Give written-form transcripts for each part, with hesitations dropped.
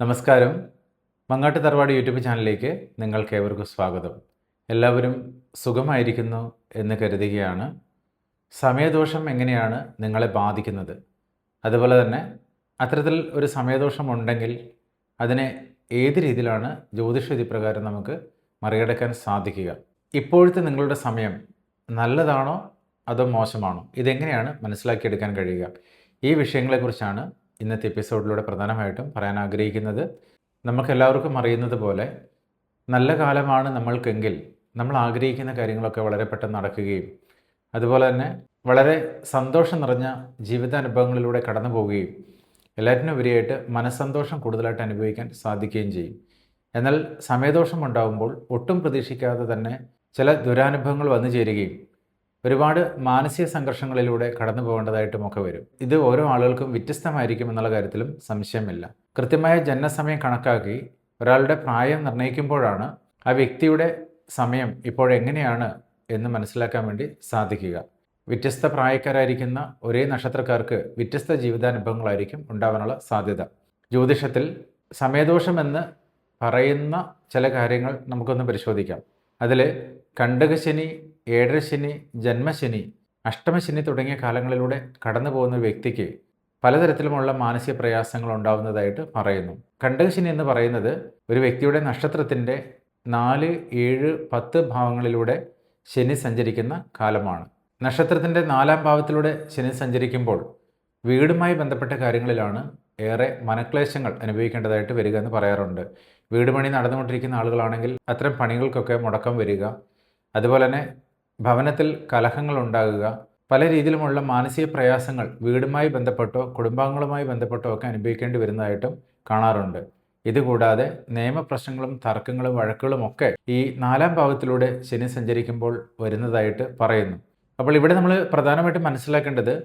നമസ്കാരം. മങ്ങാട്ട് തറവാട് യൂട്യൂബ് ചാനലിലേക്ക് നിങ്ങൾക്കേവർക്കും സ്വാഗതം. എല്ലാവരും സുഖമായിരിക്കുന്നു എന്ന് കരുതുകയാണ്. സമയദോഷം എങ്ങനെയാണ് നിങ്ങളെ ബാധിക്കുന്നത്? അതുപോലെ തന്നെ അത്തരത്തിൽ ഒരു സമയദോഷം ഉണ്ടെങ്കിൽ അതിനെ ഏത് രീതിയിലാണ് ജ്യോതിഷ വിധിപ്രകാരം നമുക്ക് മറികടക്കാൻ സാധിക്കുക? ഇപ്പോഴത്തെ നിങ്ങളുടെ സമയം നല്ലതാണോ അതോ മോശമാണോ? ഇതെങ്ങനെയാണ് മനസ്സിലാക്കിയെടുക്കാൻ കഴിയുക? ഈ വിഷയങ്ങളെക്കുറിച്ചാണ് ഇന്നത്തെ എപ്പിസോഡിലൂടെ പ്രധാനമായിട്ടും പറയാൻ ആഗ്രഹിക്കുന്നത്. നമുക്കെല്ലാവർക്കും അറിയുന്നത് പോലെ നല്ല കാലമാണ് നമ്മൾക്കെങ്കിൽ നമ്മൾ ആഗ്രഹിക്കുന്ന കാര്യങ്ങളൊക്കെ വളരെ പെട്ടെന്ന് നടക്കുകയും അതുപോലെ തന്നെ വളരെ സന്തോഷം നിറഞ്ഞ ജീവിതാനുഭവങ്ങളിലൂടെ കടന്നു പോവുകയും എല്ലാറ്റിനുപരിയായിട്ട് മനസ്സന്തോഷം കൂടുതലായിട്ട് അനുഭവിക്കാൻ സാധിക്കുകയും ചെയ്യും. എന്നാൽ സമയദോഷം ഉണ്ടാകുമ്പോൾ ഒട്ടും പ്രതീക്ഷിക്കാതെ തന്നെ ചില ദുരനുഭവങ്ങൾ വന്നു ചേരുകയും ഒരുപാട് മാനസിക സംഘർഷങ്ങളിലൂടെ കടന്നു പോകേണ്ടതായിട്ടുമൊക്കെ വരും. ഇത് ഓരോ ആളുകൾക്കും വ്യത്യസ്തമായിരിക്കും എന്നുള്ള കാര്യത്തിലും സംശയമില്ല. കൃത്യമായ ജനനസമയം കണക്കാക്കി ഒരാളുടെ പ്രായം നിർണ്ണയിക്കുമ്പോഴാണ് ആ വ്യക്തിയുടെ സമയം ഇപ്പോഴെങ്ങനെയാണ് എന്ന് മനസ്സിലാക്കാൻ വേണ്ടി സാധിക്കുക. വ്യത്യസ്ത പ്രായക്കാരായിരിക്കുന്ന ഒരേ നക്ഷത്രക്കാർക്ക് വ്യത്യസ്ത ജീവിതാനുഭവങ്ങളായിരിക്കും ഉണ്ടാവാനുള്ള സാധ്യത. ജ്യോതിഷത്തിൽ സമയദോഷമെന്ന് പറയുന്ന ചില കാര്യങ്ങൾ നമുക്കൊന്ന് പരിശോധിക്കാം. അതിൽ കണ്ടകശനി, ഏഴരശനി, ജന്മശനി, അഷ്ടമശനി തുടങ്ങിയ കാലങ്ങളിലൂടെ കടന്നു പോകുന്ന വ്യക്തിക്ക് പലതരത്തിലുമുള്ള മാനസിക പ്രയാസങ്ങൾ ഉണ്ടാവുന്നതായിട്ട് പറയുന്നു. കണ്ടകശനി എന്ന് പറയുന്നത് ഒരു വ്യക്തിയുടെ നക്ഷത്രത്തിൻ്റെ 4, 7, 10 ഭാവങ്ങളിലൂടെ ശനി സഞ്ചരിക്കുന്ന കാലമാണ്. നക്ഷത്രത്തിൻ്റെ 4-ാം ഭാവത്തിലൂടെ ശനി സഞ്ചരിക്കുമ്പോൾ വീടുമായി ബന്ധപ്പെട്ട കാര്യങ്ങളിലാണ് ഏറെ മനക്ലേശങ്ങൾ അനുഭവിക്കേണ്ടതായിട്ട് വരിക എന്ന് പറയാറുണ്ട്. വീട് പണി നടന്നുകൊണ്ടിരിക്കുന്ന ആളുകളാണെങ്കിൽ അത്തരം പണികൾക്കൊക്കെ മുടക്കം വരിക, അതുപോലെ തന്നെ ഭവനത്തിൽ കലഹങ്ങൾ ഉണ്ടാകുക, പല രീതിയിലുമുള്ള മാനസിക പ്രയാസങ്ങൾ വീടുമായി ബന്ധപ്പെട്ടോ കുടുംബാംഗങ്ങളുമായി ബന്ധപ്പെട്ടോ ഒക്കെ അനുഭവിക്കേണ്ടി വരുന്നതായിട്ടും കാണാറുണ്ട്. ഇതുകൂടാതെ നിയമപ്രശ്നങ്ങളും തർക്കങ്ങളും വഴക്കുകളും ഒക്കെ ഈ 4-ാം ഭാവത്തിലൂടെ ശനി സഞ്ചരിക്കുമ്പോൾ വരുന്നതായിട്ട് പറയുന്നു. അപ്പോൾ ഇവിടെ നമ്മൾ പ്രധാനമായിട്ടും മനസ്സിലാക്കേണ്ടത്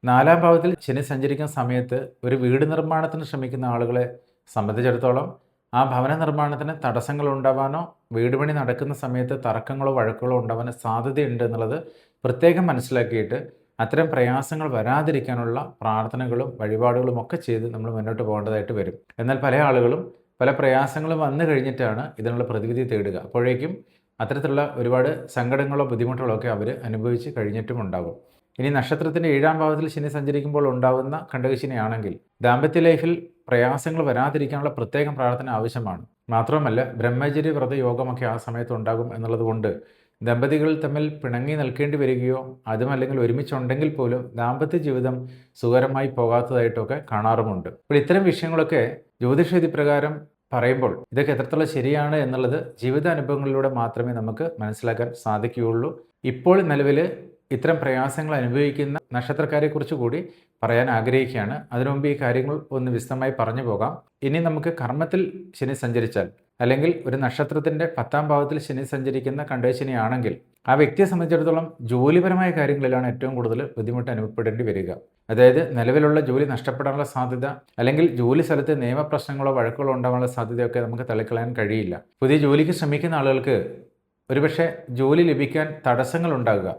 4-ാം ഭാവത്തിൽ ശനി സഞ്ചരിക്കുന്ന സമയത്ത് ഒരു വീട് നിർമ്മാണത്തിന് ശ്രമിക്കുന്ന ആളുകളെ സംബന്ധിച്ചിടത്തോളം ആ ഭവന നിർമ്മാണത്തിന് തടസ്സങ്ങൾ ഉണ്ടാവാനോ വീട് പണി നടക്കുന്ന സമയത്ത് തർക്കങ്ങളോ വഴക്കുകളോ ഉണ്ടാവാനോ സാധ്യതയുണ്ട് എന്നുള്ളത് പ്രത്യേകം മനസ്സിലാക്കിയിട്ട് അത്തരം പ്രയാസങ്ങൾ വരാതിരിക്കാനുള്ള പ്രാർത്ഥനകളും വഴിപാടുകളും ഒക്കെ ചെയ്ത് നമ്മൾ മുന്നോട്ട് പോകേണ്ടതായിട്ട് വരും. എന്നാൽ പല ആളുകളും പല പ്രയാസങ്ങളും വന്നു കഴിഞ്ഞിട്ടാണ് ഇതിനുള്ള പ്രതിവിധി തേടുക. അപ്പോഴേക്കും അത്തരത്തിലുള്ള ഒരുപാട് സങ്കടങ്ങളോ ബുദ്ധിമുട്ടുകളോ ഒക്കെ അവർ അനുഭവിച്ച് കഴിഞ്ഞിട്ടും ഉണ്ടാകും. ഇനി നക്ഷത്രത്തിൻ്റെ 7-ാം ഭാവത്തിൽ ശനി സഞ്ചരിക്കുമ്പോൾ ഉണ്ടാകുന്ന കണ്ടകശനിയാണെങ്കിൽ ദാമ്പത്യ ലൈഫിൽ പ്രയാസങ്ങൾ വരാതിരിക്കാനുള്ള പ്രത്യേകം പ്രാർത്ഥന ആവശ്യമാണ്. മാത്രമല്ല ബ്രഹ്മചര്യ വ്രത യോഗമൊക്കെ ആ സമയത്ത് ഉണ്ടാകും എന്നുള്ളത് കൊണ്ട് ദമ്പതികൾ തമ്മിൽ പിണങ്ങി നിൽക്കേണ്ടി വരികയോ അതുമല്ലെങ്കിൽ ഒരുമിച്ചുണ്ടെങ്കിൽ പോലും ദാമ്പത്യ ജീവിതം സുഖകരമായി പോകാത്തതായിട്ടൊക്കെ കാണാറുമുണ്ട്. അപ്പോൾ ഇത്തരം വിഷയങ്ങളൊക്കെ ജ്യോതിഷവിധി പ്രകാരം പറയുമ്പോൾ ഇതൊക്കെ എത്രത്തോളം ശരിയാണ് എന്നുള്ളത് ജീവിതാനുഭവങ്ങളിലൂടെ മാത്രമേ നമുക്ക് മനസ്സിലാക്കാൻ സാധിക്കുകയുള്ളൂ. ഇപ്പോൾ നിലവിൽ ഇത്തരം പ്രയാസങ്ങൾ അനുഭവിക്കുന്ന നക്ഷത്രക്കാരെക്കുറിച്ച് കൂടി പറയാൻ ആഗ്രഹിക്കുകയാണ്. അതിനു മുമ്പ് ഈ കാര്യങ്ങൾ ഒന്ന് വിശദമായി പറഞ്ഞു പോകാം. ഇനി നമുക്ക് കർമ്മത്തിൽ ശനി സഞ്ചരിച്ചാൽ അല്ലെങ്കിൽ ഒരു നക്ഷത്രത്തിൻ്റെ 10-ാം ഭാവത്തിൽ ശനി സഞ്ചരിക്കുന്ന കണ്ടകശനിയാണെങ്കിൽ ആ വ്യക്തിയെ സംബന്ധിച്ചിടത്തോളം ജോലിപരമായ കാര്യങ്ങളിലാണ് ഏറ്റവും കൂടുതൽ ബുദ്ധിമുട്ട് അനുഭവപ്പെടേണ്ടി വരിക. അതായത് നിലവിലുള്ള ജോലി നഷ്ടപ്പെടാനുള്ള സാധ്യത അല്ലെങ്കിൽ ജോലി സ്ഥലത്ത് നിയമപ്രശ്നങ്ങളോ വഴക്കുകളോ ഉണ്ടാകാനുള്ള സാധ്യതയൊക്കെ നമുക്ക് തള്ളിക്കളയാൻ കഴിയില്ല. പുതിയ ജോലിക്ക് ശ്രമിക്കുന്ന ആളുകൾക്ക് ഒരുപക്ഷെ ജോലി ലഭിക്കാൻ തടസ്സങ്ങൾ ഉണ്ടാകുക,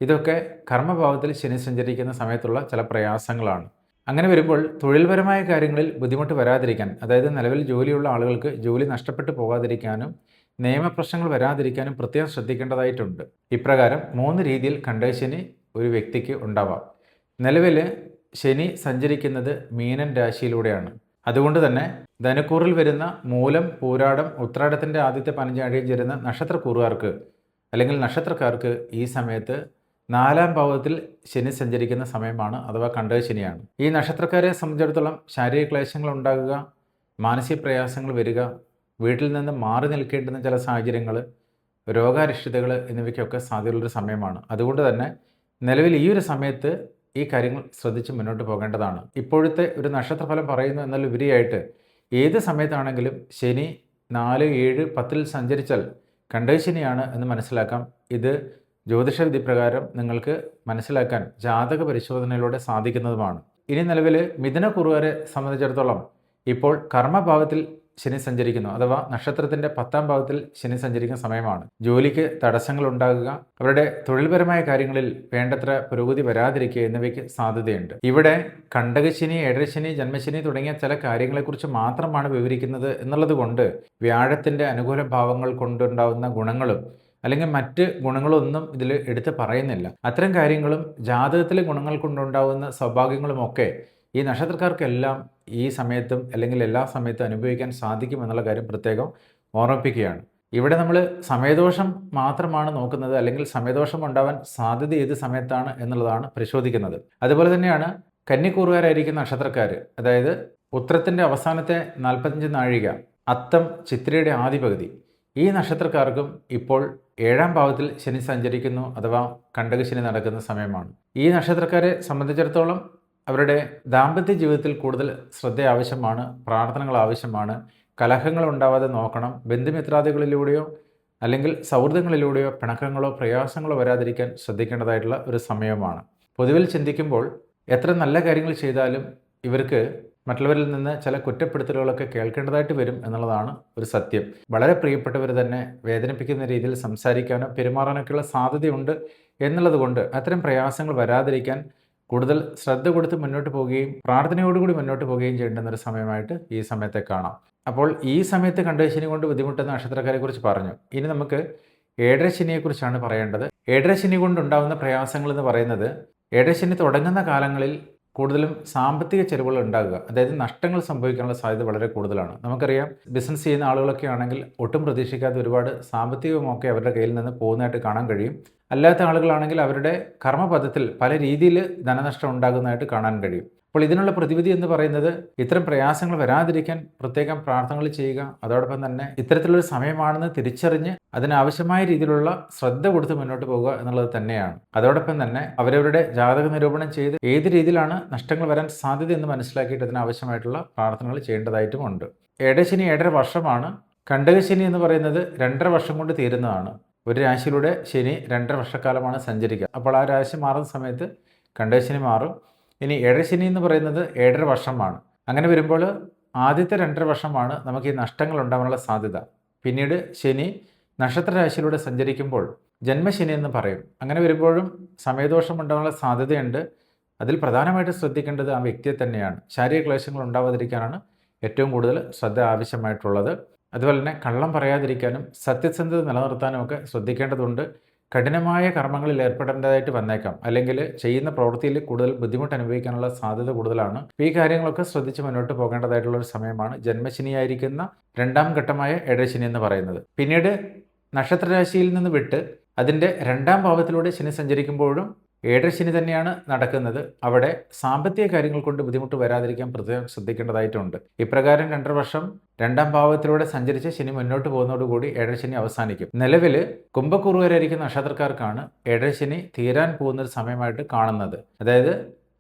ഇതൊക്കെ കർമ്മഭാവത്തിൽ ശനി സഞ്ചരിക്കുന്ന സമയത്തുള്ള ചില പ്രയാസങ്ങളാണ്. അങ്ങനെ വരുമ്പോൾ തൊഴിൽപരമായ കാര്യങ്ങളിൽ ബുദ്ധിമുട്ട് വരാതിരിക്കാൻ, അതായത് നിലവിൽ ജോലിയുള്ള ആളുകൾക്ക് ജോലി നഷ്ടപ്പെട്ടു പോകാതിരിക്കാനും നിയമപ്രശ്നങ്ങൾ വരാതിരിക്കാനും പ്രത്യേകം ശ്രദ്ധിക്കേണ്ടതായിട്ടുണ്ട്. ഇപ്രകാരം 3 രീതിയിൽ കണ്ടകശനി ഒരു വ്യക്തിക്ക് ഉണ്ടാവാം. നിലവിൽ ശനി സഞ്ചരിക്കുന്നത് മീനൻ രാശിയിലൂടെയാണ്. അതുകൊണ്ട് തന്നെ ധനുക്കൂറിൽ വരുന്ന മൂലം, പൂരാടം, ഉത്രാടത്തിൻ്റെ ആദ്യത്തെ 15 ആഴ്ചയിൽ ചേരുന്ന നക്ഷത്രക്കൂറുകാർക്ക് അല്ലെങ്കിൽ നക്ഷത്രക്കാർക്ക് ഈ സമയത്ത് 4-ാം ഭാവത്തിൽ ശനി സഞ്ചരിക്കുന്ന സമയമാണ്, അഥവാ കണ്ടകശനിയാണ്. ഈ നക്ഷത്രക്കാരെ സംബന്ധിച്ചിടത്തോളം ശാരീരിക ക്ലേശങ്ങൾ ഉണ്ടാകുക, മാനസിക പ്രയാസങ്ങൾ വരിക, വീട്ടിൽ നിന്ന് മാറി നിൽക്കേണ്ടുന്ന ചില സാഹചര്യങ്ങൾ, രോഗാരിഷ്ടതകൾ എന്നിവയ്ക്കൊക്കെ സാധ്യതയുള്ളൊരു സമയമാണ്. അതുകൊണ്ട് തന്നെ നിലവിൽ ഈ ഒരു സമയത്ത് ഈ കാര്യങ്ങൾ ശ്രദ്ധിച്ച് മുന്നോട്ട് പോകേണ്ടതാണ്. ഇപ്പോഴത്തെ ഒരു നക്ഷത്രഫലം പറയുന്നു എന്നതിലുപരിയായിട്ട് ഏത് സമയത്താണെങ്കിലും ശനി 4, 7, 10 സഞ്ചരിച്ചാൽ കണ്ടകശനിയാണ് എന്ന് മനസ്സിലാക്കാം. ഇത് ജ്യോതിഷവിധി പ്രകാരം നിങ്ങൾക്ക് മനസ്സിലാക്കാൻ ജാതക പരിശോധനയിലൂടെ സാധിക്കുന്നതുമാണ്. ഇനി നിലവിൽ മിഥുനക്കൂറുകാരെ സംബന്ധിച്ചിടത്തോളം ഇപ്പോൾ കർമ്മഭാവത്തിൽ ശനി സഞ്ചരിക്കുന്നു, അഥവാ നക്ഷത്രത്തിൻ്റെ 10ാം ഭാവത്തിൽ ശനി സഞ്ചരിക്കുന്ന സമയമാണ്. ജോലിക്ക് തടസ്സങ്ങൾ ഉണ്ടാകുക, അവരുടെ തൊഴിൽപരമായ കാര്യങ്ങളിൽ വേണ്ടത്ര പുരോഗതി വരാതിരിക്കുക എന്നിവയ്ക്ക് സാധ്യതയുണ്ട്. ഇവിടെ കണ്ടകശനി, ഏഴരശനി, ജന്മശനി തുടങ്ങിയ ചില കാര്യങ്ങളെക്കുറിച്ച് മാത്രമാണ് വിവരിക്കുന്നത് എന്നുള്ളത് കൊണ്ട് വ്യാഴത്തിൻ്റെ അനുകൂല ഭാവങ്ങൾ കൊണ്ടുണ്ടാകുന്ന ഗുണങ്ങളും അല്ലെങ്കിൽ മറ്റ് ഗുണങ്ങളൊന്നും ഇതിൽ എടുത്ത് പറയുന്നില്ല. അത്തരം കാര്യങ്ങളും ജാതകത്തിലെ ഗുണങ്ങൾ കൊണ്ടുണ്ടാകുന്ന സൗഭാഗ്യങ്ങളുമൊക്കെ ഈ നക്ഷത്രക്കാർക്കെല്ലാം ഈ സമയത്തും അല്ലെങ്കിൽ എല്ലാ സമയത്തും അനുഭവിക്കാൻ സാധിക്കും എന്നുള്ള കാര്യം പ്രത്യേകം ഓർമ്മിപ്പിക്കുകയാണ്. ഇവിടെ നമ്മൾ സമയദോഷം മാത്രമാണ് നോക്കുന്നത്, അല്ലെങ്കിൽ സമയദോഷം ഉണ്ടാവാൻ സാധ്യത ഏത് സമയത്താണ് എന്നുള്ളതാണ് പരിശോധിക്കുന്നത്. അതുപോലെ തന്നെയാണ് കന്നിക്കൂറുകാരായിരിക്കുന്ന നക്ഷത്രക്കാർ, അതായത് ഉത്രത്തിൻ്റെ അവസാനത്തെ 45 നാഴിക, അത്തം ചിത്രയുടെ ആദ്യ പകുതി, ഈ നക്ഷത്രക്കാർക്കും ഇപ്പോൾ 7ാം ഭാവത്തിൽ ശനി സഞ്ചരിക്കുന്നു, അഥവാ കണ്ടകശനി നടക്കുന്ന സമയമാണ്. ഈ നക്ഷത്രക്കാരെ സംബന്ധിച്ചിടത്തോളം അവരുടെ ദാമ്പത്യ ജീവിതത്തിൽ കൂടുതൽ ശ്രദ്ധ ആവശ്യമാണ്, പ്രാർത്ഥനകൾ ആവശ്യമാണ്, കലഹങ്ങൾ ഉണ്ടാവാതെ നോക്കണം. ബന്ധുമിത്രാദികളിലൂടെയോ അല്ലെങ്കിൽ സൗഹൃദങ്ങളിലൂടെയോ പിണക്കങ്ങളോ പ്രയാസങ്ങളോ വരാതിരിക്കാൻ ശ്രദ്ധിക്കേണ്ടതായിട്ടുള്ള ഒരു സമയമാണ്. പൊതുവിൽ ചിന്തിക്കുമ്പോൾ എത്ര നല്ല കാര്യങ്ങൾ ചെയ്താലും ഇവർക്ക് മറ്റുള്ളവരിൽ നിന്ന് ചില കുറ്റപ്പെടുത്തലുകളൊക്കെ കേൾക്കേണ്ടതായിട്ട് വരും എന്നുള്ളതാണ് ഒരു സത്യം. വളരെ പ്രിയപ്പെട്ടവർ തന്നെ വേദനിപ്പിക്കുന്ന രീതിയിൽ സംസാരിക്കാനോ പെരുമാറാനൊക്കെയുള്ള സാധ്യതയുണ്ട് എന്നുള്ളത് കൊണ്ട് അത്തരം പ്രയാസങ്ങൾ വരാതിരിക്കാൻ കൂടുതൽ ശ്രദ്ധ കൊടുത്ത് മുന്നോട്ട് പോവുകയും പ്രാർത്ഥനയോടുകൂടി മുന്നോട്ട് പോവുകയും ചെയ്യേണ്ടുന്നൊരു സമയമായിട്ട് ഈ സമയത്തെ കാണാം. അപ്പോൾ ഈ സമയത്ത് കണ്ടകശനി കൊണ്ട് ബുദ്ധിമുട്ടുന്ന നക്ഷത്രക്കാരെ കുറിച്ച് പറഞ്ഞു. ഇനി നമുക്ക് ഏഴരശനിയെക്കുറിച്ചാണ് പറയേണ്ടത്. ഏഴരശനി കൊണ്ടുണ്ടാകുന്ന പ്രയാസങ്ങൾ എന്ന് പറയുന്നത്, ഏഴരശനി തുടങ്ങുന്ന കാലങ്ങളിൽ കൂടുതലും സാമ്പത്തിക ചെലവുകൾ ഉണ്ടാകുക, അതായത് നഷ്ടങ്ങൾ സംഭവിക്കാനുള്ള സാധ്യത വളരെ കൂടുതലാണ്. നമുക്കറിയാം, ബിസിനസ് ചെയ്യുന്ന ആളുകളൊക്കെ ആണെങ്കിൽ ഒട്ടും പ്രതീക്ഷിക്കാത്ത ഒരുപാട് സാമ്പത്തികമൊക്കെ അവരുടെ കയ്യിൽ നിന്ന് പോകുന്നതായിട്ട് കാണാൻ കഴിയും. അല്ലാത്ത ആളുകളാണെങ്കിൽ അവരുടെ കർമ്മപഥത്തിൽ പല രീതിയിൽ ധനനഷ്ടം ഉണ്ടാകുന്നതായിട്ട് കാണാൻ കഴിയും. അപ്പോൾ ഇതിനുള്ള പ്രതിവിധി എന്ന് പറയുന്നത് ഇത്തരം പ്രയാസങ്ങൾ വരാതിരിക്കാൻ പ്രത്യേകം പ്രാർത്ഥനകൾ ചെയ്യുക, അതോടൊപ്പം തന്നെ ഇത്തരത്തിലൊരു സമയമാണെന്ന് തിരിച്ചറിഞ്ഞ് അതിനാവശ്യമായ രീതിയിലുള്ള ശ്രദ്ധ കൊടുത്ത് മുന്നോട്ട് പോകുക എന്നുള്ളത് തന്നെയാണ്. അതോടൊപ്പം തന്നെ അവരവരുടെ ജാതക നിരൂപണം ചെയ്ത് ഏത് രീതിയിലാണ് നഷ്ടങ്ങൾ വരാൻ സാധ്യത എന്ന് മനസ്സിലാക്കിയിട്ട് അതിനാവശ്യമായിട്ടുള്ള പ്രാർത്ഥനകൾ ചെയ്യേണ്ടതായിട്ടുമുണ്ട്. ഏഴരശനി 1.5 വർഷമാണ്. കണ്ടകശനി എന്ന് പറയുന്നത് 2.5 വർഷം കൊണ്ട് തീരുന്നതാണ്. ഒരു രാശിയിലൂടെ ശനി 2.5 വർഷക്കാലമാണ് സഞ്ചരിക്കുക. അപ്പോൾ ആ രാശി മാറുന്ന സമയത്ത് കണ്ടകശനി മാറും. ഇനി ഏഴരശനി എന്ന് പറയുന്നത് 7.5 വർഷമാണ്. അങ്ങനെ വരുമ്പോൾ ആദ്യത്തെ 2.5 വർഷമാണ് നമുക്ക് ഈ നഷ്ടങ്ങൾ ഉണ്ടാകാനുള്ള സാധ്യത. പിന്നീട് ശനി നക്ഷത്രരാശിയിലൂടെ സഞ്ചരിക്കുമ്പോൾ ജന്മശനി എന്ന് പറയും. അങ്ങനെ വരുമ്പോഴും സമയദോഷം ഉണ്ടാകാനുള്ള സാധ്യതയുണ്ട്. അതിൽ പ്രധാനമായിട്ട് ശ്രദ്ധിക്കേണ്ടത് ആ വ്യക്തിയെ തന്നെയാണ്. ശാരീരിക ക്ലേശങ്ങൾ ഉണ്ടാവാതിരിക്കാനാണ് ഏറ്റവും കൂടുതൽ ശ്രദ്ധ ആവശ്യമായിട്ടുള്ളത്. അതുപോലെ തന്നെ കള്ളം പറയാതിരിക്കാനും സത്യസന്ധത നിലനിർത്താനും ഒക്കെ ശ്രദ്ധിക്കേണ്ടതുണ്ട്. കഠിനമായ കർമ്മങ്ങളിൽ ഏർപ്പെടേണ്ടതായിട്ട് വന്നേക്കാം, അല്ലെങ്കിൽ ചെയ്യുന്ന പ്രവൃത്തിയിൽ കൂടുതൽ ബുദ്ധിമുട്ട് അനുഭവിക്കാനുള്ള സാധ്യത കൂടുതലാണ്. ഈ കാര്യങ്ങളൊക്കെ ശ്രദ്ധിച്ച് മുന്നോട്ട് പോകേണ്ടതായിട്ടുള്ള ഒരു സമയമാണ് ജന്മശനിയായിരിക്കുന്ന 2ാം ഘട്ടമായ ഏഴരശനി എന്ന് പറയുന്നത്. പിന്നീട് നക്ഷത്രരാശിയിൽ നിന്ന് വിട്ട് അതിൻ്റെ 2ാം ഭാവത്തിലൂടെ ശനി സഞ്ചരിക്കുമ്പോഴും ഏഴരശനി തന്നെയാണ് നടക്കുന്നത്. അവിടെ സാമ്പത്തിക കാര്യങ്ങൾ കൊണ്ട് ബുദ്ധിമുട്ട് വരാതിരിക്കാൻ പ്രത്യേകം ശ്രദ്ധിക്കേണ്ടതായിട്ടുണ്ട്. ഇപ്രകാരം 2.5 വർഷം 2ാം ഭാവത്തിലൂടെ സഞ്ചരിച്ച് ശനി മുന്നോട്ട് പോകുന്നതോടുകൂടി ഏഴരശനി അവസാനിക്കും. നിലവിൽ കുംഭക്കൂറുകാരായിരിക്കുന്ന നക്ഷത്രക്കാർക്കാണ് ഏഴരശനി തീരാൻ പോകുന്നൊരു സമയമായിട്ട് കാണുന്നത്. അതായത്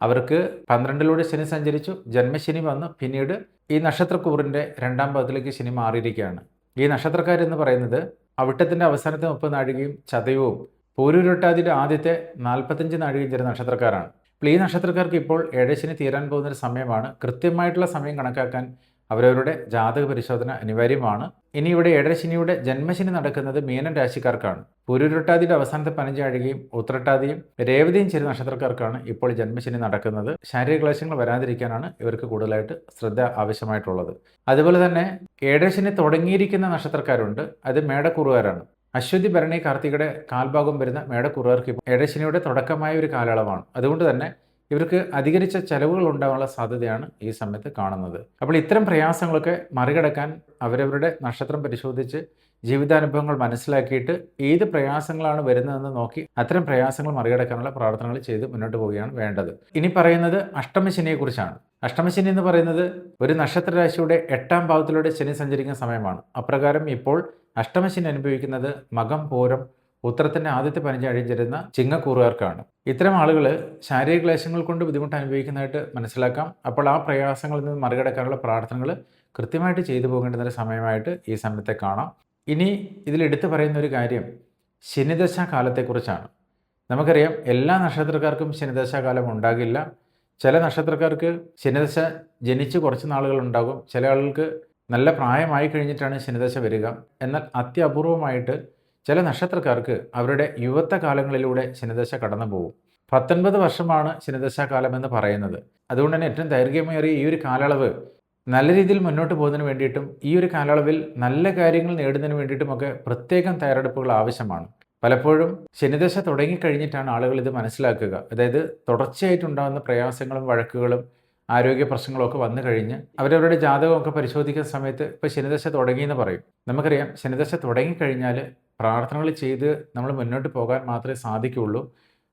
അവർക്ക് 12ലൂടെ ശനി സഞ്ചരിച്ചു, ജന്മശനി വന്നു, പിന്നീട് ഈ നക്ഷത്രക്കൂറിൻ്റെ 2ാം ഭാവത്തിലേക്ക് ശനി മാറിയിരിക്കുകയാണ്. ഈ നക്ഷത്രക്കാരെന്ന് പറയുന്നത് അവിട്ടത്തിൻ്റെ അവസാനത്തെ 30 നാഴികയും ചതയവും പൂരുരുട്ടാതിയുടെ ആദ്യത്തെ 45 നാഴികയും ചേരുന്ന നക്ഷത്രക്കാരാണ്. അപ്പോൾ ഈ നക്ഷത്രക്കാർക്ക് ഇപ്പോൾ ഏഴരശനി തീരാൻ പോകുന്നൊരു സമയമാണ്. കൃത്യമായിട്ടുള്ള സമയം കണക്കാക്കാൻ അവരവരുടെ ജാതക പരിശോധന അനിവാര്യമാണ്. ഇനി ഇവിടെ ഏഴരശനിയുടെ ജന്മശനി നടക്കുന്നത് മീനൻ രാശിക്കാർക്കാണ്. പൂരുരുട്ടാതിയുടെ അവസാനത്തെ 15 നാഴികയും ഉത്രട്ടാതിയും രേവതിയും ചേരുന്ന നക്ഷത്രക്കാർക്കാണ് ഇപ്പോൾ ജന്മശനി നടക്കുന്നത്. ശാരീരിക ക്ലേശങ്ങൾ വരാതിരിക്കാനാണ് ഇവർക്ക് കൂടുതലായിട്ട് ശ്രദ്ധ ആവശ്യമായിട്ടുള്ളത്. അതുപോലെ തന്നെ ഏഴരശനി തുടങ്ങിയിരിക്കുന്ന നക്ഷത്രക്കാരുണ്ട്. അത് മേടക്കൂറുകാരാണ്. അശ്വതി, ഭരണി, കാർത്തികയുടെ കാൽഭാഗം വരുന്ന മേടക്കൂറുകാർക്ക് ഇപ്പോൾ ഏഴരശനിയുടെ തുടക്കമായ ഒരു കാലയളവാണ്. അതുകൊണ്ട് തന്നെ ഇവർക്ക് അധികരിച്ച ചെലവുകൾ ഉണ്ടാകാനുള്ള സാധ്യതയാണ് ഈ സമയത്ത് കാണുന്നത്. അപ്പോൾ ഇത്തരം പ്രയാസങ്ങളൊക്കെ മറികടക്കാൻ അവരവരുടെ നക്ഷത്രം പരിശോധിച്ച് ജീവിതാനുഭവങ്ങൾ മനസ്സിലാക്കിയിട്ട് ഏത് പ്രയാസങ്ങളാണ് വരുന്നതെന്ന് നോക്കി അത്തരം പ്രയാസങ്ങൾ മറികടക്കാനുള്ള പ്രാർത്ഥനകൾ ചെയ്ത് മുന്നോട്ട് പോവുകയാണ് വേണ്ടത്. ഇനി പറയുന്നത് അഷ്ടമശനിയെക്കുറിച്ചാണ്. അഷ്ടമശനി എന്ന് പറയുന്നത് ഒരു നക്ഷത്രരാശിയുടെ 8ാം ഭാവത്തിലൂടെ ശനി സഞ്ചരിക്കുന്ന സമയമാണ്. അപ്രകാരം ഇപ്പോൾ അഷ്ടമശനി അനുഭവിക്കുന്നത് മകം, പൂരം, ഉത്തരത്തിൻ്റെ ആദ്യത്തെ 15 അഴിഞ്ഞിരുന്ന ചിങ്ങക്കൂറുകാർക്കാണ്. ഇത്തരം ആളുകൾ ശാരീരിക ക്ലേശങ്ങൾ കൊണ്ട് ബുദ്ധിമുട്ട് അനുഭവിക്കുന്നതായിട്ട് മനസ്സിലാക്കാം. അപ്പോൾ ആ പ്രയാസങ്ങളിൽ നിന്ന് മറികടക്കാനുള്ള പ്രാർത്ഥനകൾ കൃത്യമായിട്ട് ചെയ്തു പോകേണ്ടുന്ന സമയമായിട്ട് ഈ സമയത്തെ കാണാം. ഇനി ഇതിലെടുത്ത് പറയുന്ന ഒരു കാര്യം ശനിദശ കാലത്തെക്കുറിച്ചാണ്. നമുക്കറിയാം, എല്ലാ നക്ഷത്രക്കാർക്കും ശനിദശാകാലം ഉണ്ടാകില്ല. ചില നക്ഷത്രക്കാർക്ക് ശനിദശ ജനിച്ച് കുറച്ച് നാളുകൾ ഉണ്ടാകും. ചില ആളുകൾക്ക് നല്ല പ്രായമായി കഴിഞ്ഞിട്ടാണ് ശനിദശ വരിക. എന്നാൽ അത്യപൂർവമായിട്ട് ചില നക്ഷത്രക്കാർക്ക് അവരുടെ യുവത്വ കാലങ്ങളിലൂടെ ശനിദശ കടന്നു പോകും. 19 വർഷമാണ് ശനിദശാകാലം എന്ന് പറയുന്നത്. അതുകൊണ്ട് തന്നെ ഏറ്റവും ദൈർഘ്യമേറിയ ഈ ഒരു കാലയളവ് നല്ല രീതിയിൽ മുന്നോട്ട് പോകുന്നതിന് വേണ്ടിയിട്ടും ഈ ഒരു കാലയളവിൽ നല്ല കാര്യങ്ങൾ നേടുന്നതിന് വേണ്ടിയിട്ടുമൊക്കെ പ്രത്യേകം തയ്യാറെടുപ്പുകൾ ആവശ്യമാണ്. പലപ്പോഴും ശനിദശ തുടങ്ങിക്കഴിഞ്ഞിട്ടാണ് ആളുകൾ ഇത് മനസ്സിലാക്കുക. അതായത് തുടർച്ചയായിട്ടുണ്ടാകുന്ന പ്രയാസങ്ങളും വഴക്കുകളും ആരോഗ്യ പ്രശ്നങ്ങളൊക്കെ വന്നു കഴിഞ്ഞ് അവരവരുടെ ജാതകമൊക്കെ പരിശോധിക്കുന്ന സമയത്ത് ഇപ്പോൾ ശനിദശ തുടങ്ങിയെന്ന് പറയും. നമുക്കറിയാം, ശനിദശ തുടങ്ങിക്കഴിഞ്ഞാൽ പ്രാർത്ഥനകൾ ചെയ്ത് നമ്മൾ മുന്നോട്ട് പോകാൻ മാത്രമേ സാധിക്കുകയുള്ളൂ.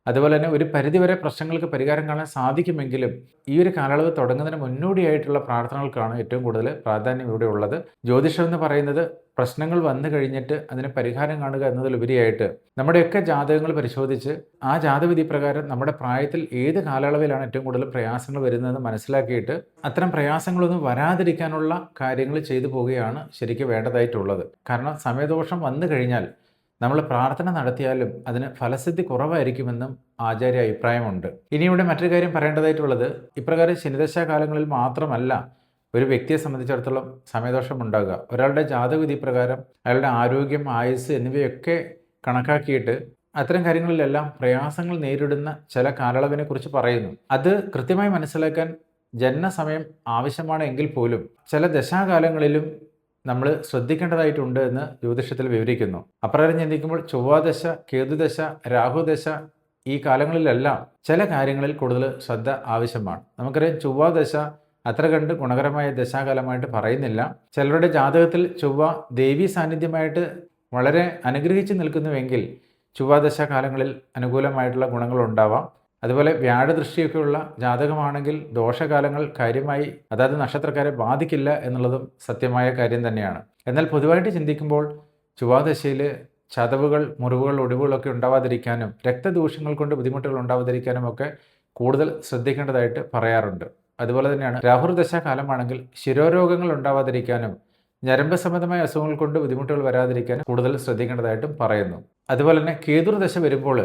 അതുപോലെ തന്നെ ഒരു പരിധിവരെ പ്രശ്നങ്ങൾക്ക് പരിഹാരം കാണാൻ സാധിക്കുമെങ്കിലും ഈ ഒരു കാലയളവ് തുടങ്ങുന്നതിന് മുന്നോടിയായിട്ടുള്ള പ്രാർത്ഥനകൾക്കാണ് ഏറ്റവും കൂടുതൽ പ്രാധാന്യം ഇവിടെ ഉള്ളത്. ജ്യോതിഷം എന്ന് പറയുന്നത് പ്രശ്നങ്ങൾ വന്നു കഴിഞ്ഞിട്ട് അതിന് പരിഹാരം കാണുക എന്നതിലുപരിയായിട്ട് നമ്മുടെയൊക്കെ ജാതകങ്ങൾ പരിശോധിച്ച് ആ ജാതവിധി പ്രകാരം നമ്മുടെ പ്രായത്തിൽ ഏത് കാലയളവിലാണ് ഏറ്റവും കൂടുതൽ പ്രയാസങ്ങൾ വരുന്നതെന്ന് മനസ്സിലാക്കിയിട്ട് അത്തരം പ്രയാസങ്ങളൊന്നും വരാതിരിക്കാനുള്ള കാര്യങ്ങൾ ചെയ്തു പോവുകയാണ് ശരിക്കും വേണ്ടതായിട്ടുള്ളത്. കാരണം സമയദോഷം വന്നു കഴിഞ്ഞാൽ നമ്മൾ പ്രാർത്ഥന നടത്തിയാലും അതിന് ഫലസിദ്ധി കുറവായിരിക്കുമെന്നും ആചാര്യ അഭിപ്രായമുണ്ട്. ഇനി ഇവിടെ മറ്റൊരു കാര്യം പറയേണ്ടതായിട്ടുള്ളത്, ഇപ്രകാരം ശനിദശാകാലങ്ങളിൽ മാത്രമല്ല ഒരു വ്യക്തിയെ സംബന്ധിച്ചിടത്തോളം സമയദോഷം ഉണ്ടാകുക. ഒരാളുടെ ജാതകവിധി പ്രകാരം അയാളുടെ ആരോഗ്യം, ആയുസ് എന്നിവയൊക്കെ കണക്കാക്കിയിട്ട് അത്തരം കാര്യങ്ങളിലെല്ലാം പ്രയാസങ്ങൾ നേരിടുന്ന ചില കാലയളവിനെ കുറിച്ച് പറയുന്നു. അത് കൃത്യമായി മനസ്സിലാക്കാൻ ജനനസമയം ആവശ്യമാണ് എങ്കിൽ പോലും ചില ദശാകാലങ്ങളിലും നമ്മൾ ശ്രദ്ധിക്കേണ്ടതായിട്ടുണ്ട് എന്ന് ജ്യോതിഷത്തിൽ വിവരിക്കുന്നു. അപ്രകാരം ചിന്തിക്കുമ്പോൾ ചൊവ്വാദശ, കേതുദശ, രാഹുദശ ഈ കാലങ്ങളിലെല്ലാം ചില കാര്യങ്ങളിൽ കൂടുതൽ ശ്രദ്ധ ആവശ്യമാണ്. നമുക്കറിയാം, ചൊവ്വാദശ അത്ര കണ്ട് ഗുണകരമായ ദശാകാലമായിട്ട് പറയുന്നില്ല. ചിലരുടെ ജാതകത്തിൽ ചൊവ്വ ദേവീ സാന്നിധ്യമായിട്ട് വളരെ അനുഗ്രഹിച്ച് നിൽക്കുന്നുവെങ്കിൽ ചൊവ്വാദശ കാലങ്ങളിൽ അനുകൂലമായിട്ടുള്ള ഗുണങ്ങളുണ്ടാവാം. അതുപോലെ വ്യാഴദൃഷ്ടിയൊക്കെയുള്ള ജാതകമാണെങ്കിൽ ദോഷകാലങ്ങൾ കാര്യമായി അതായത് നക്ഷത്രക്കാരെ ബാധിക്കില്ല എന്നുള്ളതും സത്യമായ കാര്യം തന്നെയാണ്. എന്നാൽ പൊതുവായിട്ട് ചിന്തിക്കുമ്പോൾ ചൊവ്വാദശയിൽ ചതവുകൾ, മുറിവുകൾ, ഒടിവുകളൊക്കെ ഉണ്ടാവാതിരിക്കാനും രക്തദൂഷ്യങ്ങൾ കൊണ്ട് ബുദ്ധിമുട്ടുകൾ ഉണ്ടാവാതിരിക്കാനും ഒക്കെ കൂടുതൽ ശ്രദ്ധിക്കേണ്ടതായിട്ട് പറയാറുണ്ട്. അതുപോലെ തന്നെയാണ് രാഹുർദശ കാലമാണെങ്കിൽ ശിരോരോഗങ്ങൾ ഉണ്ടാവാതിരിക്കാനും ഞരമ്പ് സംബന്ധമായ അസുഖങ്ങൾ കൊണ്ട് ബുദ്ധിമുട്ടുകൾ വരാതിരിക്കാനും കൂടുതൽ ശ്രദ്ധിക്കേണ്ടതായിട്ടും പറയുന്നു. അതുപോലെ തന്നെ കേതുർദശ വരുമ്പോൾ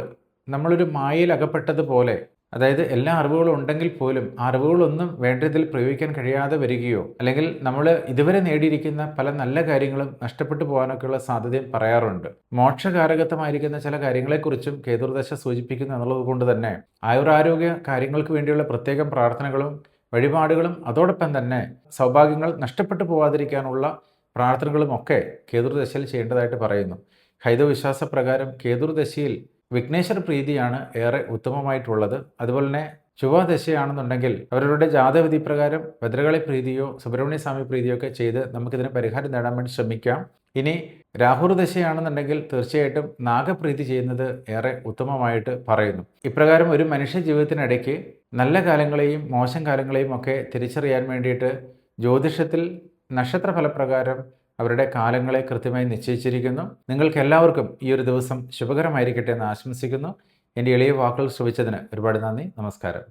നമ്മളൊരു മായയിൽ അകപ്പെട്ടതുപോലെ, അതായത് എല്ലാ അറിവുകളും ഉണ്ടെങ്കിൽ പോലും ആ അറിവുകളൊന്നും വേണ്ട രീതിയിൽ പ്രയോഗിക്കാൻ കഴിയാതെ വരികയോ അല്ലെങ്കിൽ നമ്മൾ ഇതുവരെ നേടിയിരിക്കുന്ന പല നല്ല കാര്യങ്ങളും നഷ്ടപ്പെട്ടു പോകാനൊക്കെയുള്ള സാധ്യതയും പറയാറുണ്ട്. മോക്ഷകാരകത്വമായിരിക്കുന്ന ചില കാര്യങ്ങളെക്കുറിച്ചും കേതുർദശ സൂചിപ്പിക്കുന്നു എന്നുള്ളത് കൊണ്ട് തന്നെ ആയുരാരോഗ്യ കാര്യങ്ങൾക്ക് വേണ്ടിയുള്ള പ്രത്യേകം പ്രാർത്ഥനകളും വഴിപാടുകളും അതോടൊപ്പം തന്നെ സൗഭാഗ്യങ്ങൾ നഷ്ടപ്പെട്ടു പോകാതിരിക്കാനുള്ള പ്രാർത്ഥനകളും ഒക്കെ കേതുർദശയിൽ ചെയ്യേണ്ടതായിട്ട് പറയുന്നു. ഹൈന്ദവ വിശ്വാസപ്രകാരം കേതുർദശയിൽ വിഘ്നേശ്വര പ്രീതിയാണ് ഏറെ ഉത്തമമായിട്ടുള്ളത്. അതുപോലെ തന്നെ ചൊവ്വാദശയാണെന്നുണ്ടെങ്കിൽ അവരുടെ ജാതവിധി പ്രകാരം ഭദ്രകാളി പ്രീതിയോ സുബ്രഹ്മണ്യ സ്വാമി പ്രീതിയോ ഒക്കെ ചെയ്ത് നമുക്കിതിന് പരിഹാരം നേടാൻ വേണ്ടി ശ്രമിക്കാം. ഇനി രാഹുർദശയാണെന്നുണ്ടെങ്കിൽ തീർച്ചയായിട്ടും നാഗപ്രീതി ചെയ്യുന്നത് ഏറെ ഉത്തമമായിട്ട് പറയുന്നു. ഇപ്രകാരം ഒരു മനുഷ്യ ജീവിതത്തിനിടയ്ക്ക് നല്ല കാലങ്ങളെയും മോശം കാലങ്ങളെയും ഒക്കെ തിരിച്ചറിയാൻ വേണ്ടിയിട്ട് ജ്യോതിഷത്തിൽ നക്ഷത്രഫലപ്രകാരം അവരുടെ കാലങ്ങളെ കൃത്യമായി നിശ്ചയിച്ചിരിക്കുന്നു. നിങ്ങൾക്ക് എല്ലാവർക്കും ഈ ഒരു ദിവസം ശുഭകരമായിരിക്കട്ടെ എന്ന് ആശംസിക്കുന്നു. എൻ്റെ എളിയ വാക്കുകൾ ശ്രവിച്ചതിന് ഒരുപാട് നന്ദി. നമസ്കാരം.